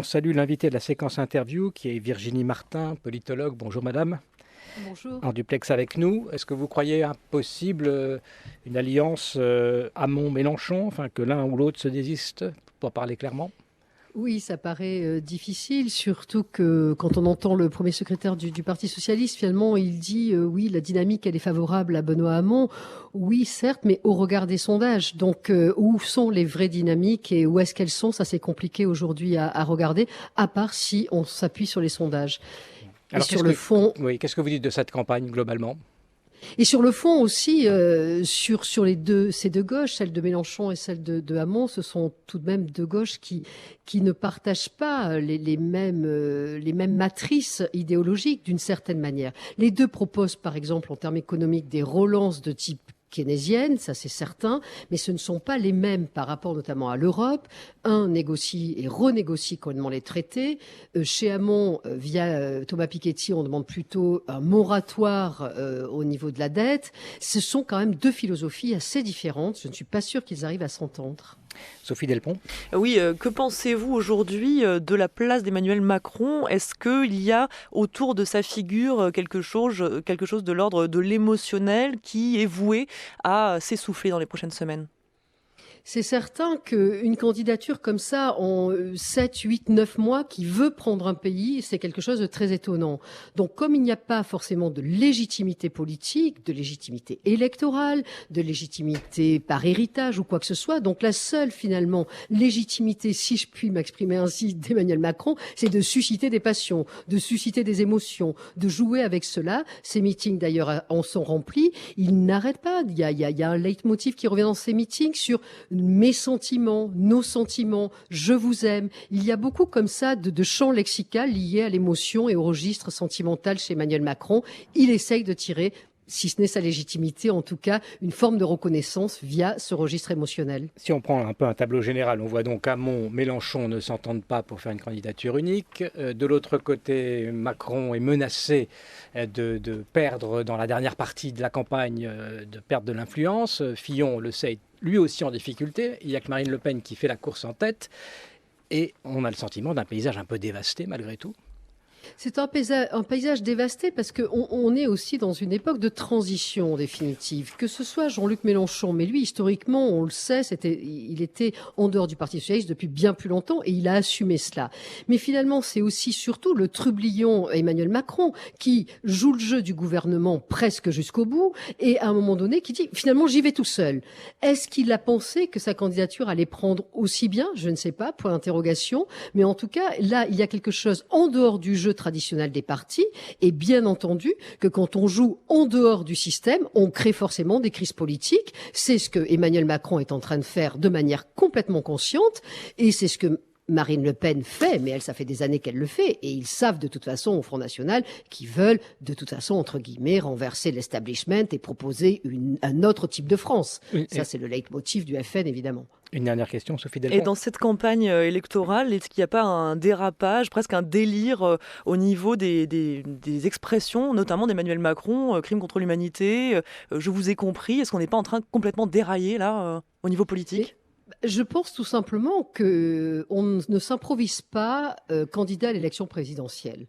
On salue l'invité de la séquence interview qui est Virginie Martin, politologue. Bonjour madame. Bonjour. En duplex avec nous. Est-ce que vous croyez impossible une alliance Hamon-Mélenchon, enfin que l'un ou l'autre se désiste, pour parler clairement? Oui, ça paraît difficile, surtout que quand on entend le premier secrétaire du Parti socialiste, finalement, il dit oui, la dynamique, elle est favorable à Benoît Hamon. Oui, certes, mais au regard des sondages. Donc, où sont les vraies dynamiques et où est-ce qu'elles sont? Ça, c'est compliqué aujourd'hui à regarder, à part si on s'appuie sur les sondages. Alors, sur le fond, oui, qu'est-ce que vous dites de cette campagne globalement? et sur le fond aussi, sur ces deux gauches, celle de Mélenchon et celle de Hamon, ce sont tout de même deux gauches qui ne partagent pas les mêmes matrices idéologiques d'une certaine manière. Les deux proposent, par exemple, en termes économiques, des relances de type keynésienne, ça c'est certain, mais ce ne sont pas les mêmes par rapport notamment à l'Europe. Un négocie et renégocie complètement les traités. Chez Hamon, via Thomas Piketty, on demande plutôt un moratoire au niveau de la dette. Ce sont quand même deux philosophies assez différentes. Je ne suis pas sûre qu'ils arrivent à s'entendre. Sophie Delpont. Oui, que pensez-vous aujourd'hui de la place d'Emmanuel Macron? Est-ce qu'il y a autour de sa figure quelque chose de l'ordre de l'émotionnel qui est voué à s'essouffler dans les prochaines semaines? C'est certain qu'une candidature comme ça, en 7, 8, 9 mois, qui veut prendre un pays, c'est quelque chose de très étonnant. Donc, comme il n'y a pas forcément de légitimité politique, de légitimité électorale, de légitimité par héritage ou quoi que ce soit, donc la seule, finalement, légitimité, si je puis m'exprimer ainsi, d'Emmanuel Macron, c'est de susciter des passions, de susciter des émotions, de jouer avec cela. Ces meetings, d'ailleurs, en sont remplis. Il n'arrête pas. Il y a un leitmotiv qui revient dans ces meetings sur mes sentiments, nos sentiments, je vous aime. Il y a beaucoup comme ça de champs lexicaux liés à l'émotion et au registre sentimental chez Emmanuel Macron. Il essaye de tirer, si ce n'est sa légitimité, en tout cas, une forme de reconnaissance via ce registre émotionnel. Si on prend un peu un tableau général, on voit donc Hamon, Mélenchon ne s'entendent pas pour faire une candidature unique. De l'autre côté, Macron est menacé de perdre dans la dernière partie de la campagne, de perdre de l'influence. Fillon, on le sait, lui aussi en difficulté. Il n'y a que Marine Le Pen qui fait la course en tête. Et on a le sentiment d'un paysage un peu dévasté malgré tout. C'est un paysage dévasté parce qu'on est aussi dans une époque de transition définitive. Que ce soit Jean-Luc Mélenchon, mais lui, historiquement, on le sait, il était en dehors du Parti socialiste depuis bien plus longtemps et il a assumé cela. Mais finalement, c'est aussi surtout le trublion Emmanuel Macron qui joue le jeu du gouvernement presque jusqu'au bout et à un moment donné qui dit finalement j'y vais tout seul. Est-ce qu'il a pensé que sa candidature allait prendre aussi bien? Je ne sais pas, point d'interrogation. Mais en tout cas, là, il y a quelque chose en dehors du jeu traditionnel des partis, et bien entendu que quand on joue en dehors du système, on crée forcément des crises politiques. C'est ce que Emmanuel Macron est en train de faire de manière complètement consciente, et c'est ce que Marine Le Pen fait, mais elle, ça fait des années qu'elle le fait, et ils savent de toute façon au Front National qu'ils veulent de toute façon, entre guillemets, renverser l'establishment et proposer un autre type de France. Ça, c'est le leitmotiv du FN, évidemment. Une dernière question, Sophie Delpont. Et dans cette campagne électorale, est-ce qu'il n'y a pas un dérapage, presque un délire au niveau des expressions, notamment d'Emmanuel Macron, crime contre l'humanité, je vous ai compris, est-ce qu'on n'est pas en train de complètement dérailler là, au niveau politique ? Je pense tout simplement qu'on ne s'improvise pas candidat à l'élection présidentielle.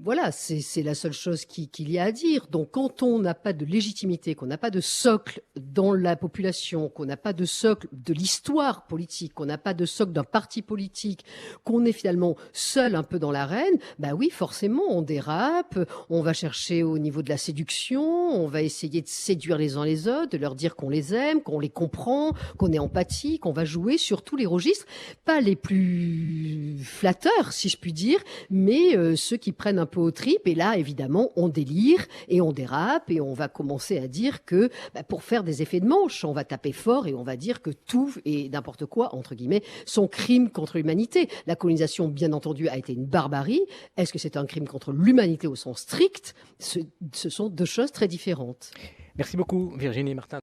Voilà, c'est la seule chose qu'il y a à dire. Donc, quand on n'a pas de légitimité, qu'on n'a pas de socle dans la population, qu'on n'a pas de socle de l'histoire politique, qu'on n'a pas de socle d'un parti politique, qu'on est finalement seul un peu dans l'arène, bah oui, forcément, on dérape, on va chercher au niveau de la séduction, on va essayer de séduire les uns les autres, de leur dire qu'on les aime, qu'on les comprend, qu'on est empathique, qu'on va jouer sur tous les registres, pas les plus flatteurs, si je puis dire, mais ceux qui prennent un peu aux tripes, et là, évidemment, on délire et on dérape et on va commencer à dire que pour faire des effets de manche, on va taper fort et on va dire que tout et n'importe quoi, entre guillemets, sont crimes contre l'humanité. La colonisation, bien entendu, a été une barbarie. Est-ce que c'est un crime contre l'humanité au sens strict? Ce sont deux choses très différentes. Merci beaucoup, Virginie Martin.